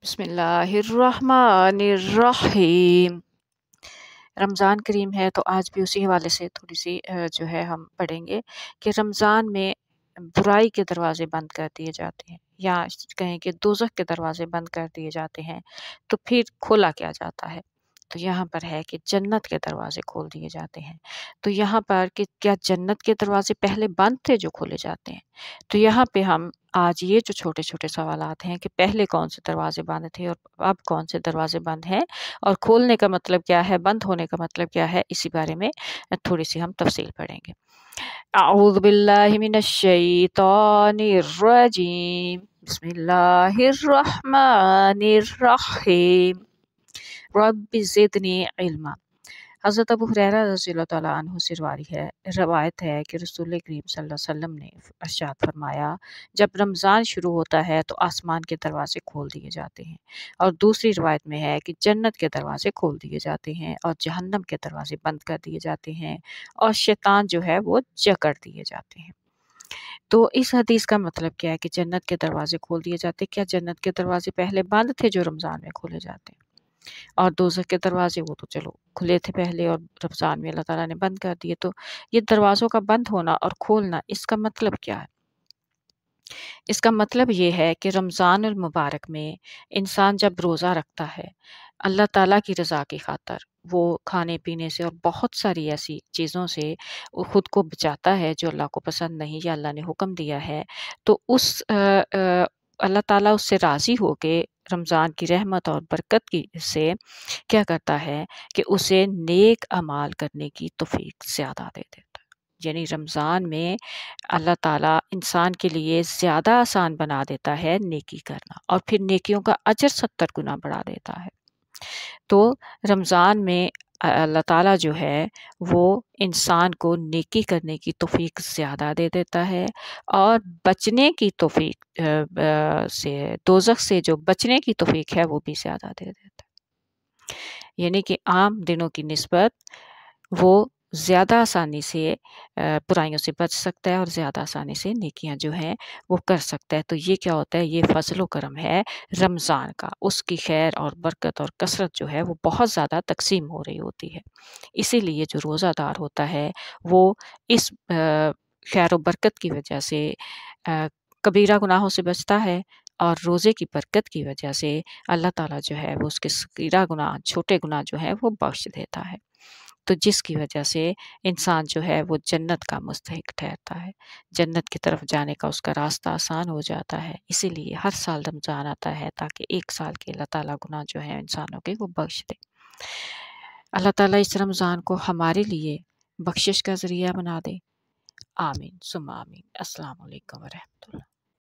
बिस्मिल्लाहिर्रहमानिर्रहीम। रमज़ान करीम है तो आज भी उसी हवाले से थोड़ी सी जो है हम पढ़ेंगे कि रमज़ान में बुराई के दरवाज़े बंद कर दिए जाते हैं या कहें कि दोज़ख के दरवाज़े बंद कर दिए जाते हैं, तो फिर खोला क्या जाता है? तो यहाँ पर है कि जन्नत के दरवाज़े खोल दिए जाते हैं। तो यहाँ पर कि क्या जन्नत के दरवाज़े पहले बंद थे जो खोले जाते हैं? तो यहाँ पे हम आज ये जो छोटे-छोटे सवालात हैं कि पहले कौन से दरवाज़े बंद थे और अब कौन से दरवाज़े बंद हैं और खोलने का मतलब क्या है, बंद होने का मतलब क्या है, इसी बारे में थोड़ी-सी हम तफ़सील पढ़ेंगे। अऊज़ु बिल्लाहि मिनश शैतानिर रजीम। बिस्मिल्लाहिर्रहमानिर्रहीम। रब्बि ज़िदनी इल्मा। हज़रत अबू हुरैरा रज़ियल्लाहु तआला अन्हु से रवायत है कि रसूल करीम सल्लल्लाहु अलैहि वसल्लम ने इरशाद फरमाया, जब रमज़ान शुरू होता है तो आसमान के दरवाज़े खोल दिए जाते हैं और दूसरी रिवायत में है कि जन्नत के दरवाज़े खोल दिए जाते हैं और जहन्नम के दरवाज़े बंद कर दिए जाते हैं और शैतान जो है वो जकड़ दिए जाते हैं। तो इस हदीस का मतलब क्या है कि जन्नत के दरवाज़े खोल दिए जाते हैं। क्या जन्नत के दरवाज़े पहले बंद थे जो रमज़ान में खोले जाते हैं? और दोज़ख के दरवाज़े वो तो चलो खुले थे पहले और रमज़ान में अल्लाह ताला ने बंद कर दिए। तो ये दरवाज़ों का बंद होना और खोलना इसका मतलब क्या है? इसका मतलब ये है कि रमज़ानुल मुबारक में इंसान जब रोज़ा रखता है, अल्लाह ताला की रज़ा की खातिर वो खाने-पीने से और बहुत सारी ऐसी चीज़ों से वो खुद को बचाता है जो अल्लाह को पसंद नहीं या अल्लाह ने हुक्म दिया है। तो अल्लाह ताला उससे राज़ी होके रमज़ान की रहमत और बरकत की से क्या करता है कि उसे नेक अमाल करने की तौफ़ीक ज़्यादा दे देता है। यानी रमज़ान में अल्लाह ताला इंसान के लिए ज़्यादा आसान बना देता है नेकी करना और फिर नेकियों का अजर 70 गुना बढ़ा देता है। तो रमज़ान में अल्लाह ताला जो है वो इंसान को नेकी करने की तौफ़ीक ज़्यादा दे देता है और बचने की तौफ़ीक से दोज़ख से जो बचने की तौफ़ीक है वो भी ज़्यादा दे देता है। यानी कि आम दिनों की निस्बत वो ज़्यादा आसानी से बुराइयों से बच सकता है और ज़्यादा आसानी से नेकियां जो हैं वो कर सकता है। तो ये क्या होता है, ये फ़ज़ल व करम है रमज़ान का। उसकी खैर और बरकत और कसरत जो है वो बहुत ज़्यादा तक़सीम हो रही होती है। इसीलिए जो रोज़ादार होता है वो इस खैर व बरकत की वजह से कबीरा गुनाहों से बचता है और रोज़े की बरकत की वजह से अल्लाह ताला जो है वो उसके सगीरा गुनाह, छोटे गुनाह जो है वो बख्श देता है। तो जिसकी वजह से इंसान जो है वो जन्नत का मुस्तहिक ठहरता है। जन्नत की तरफ जाने का उसका रास्ता आसान हो जाता है। इसीलिए हर साल रमज़ान आता है ताकि 1 साल के अल्लाह ताला गुनाह जो है इंसानों के वो बख्श दे। अल्लाह ताला इस रमज़ान को हमारे लिए बख्शिश का ज़रिया बना दे। आमीन सुम्मा आमीन। अस्सलामु अलैकुम व रहमतुल्लाह।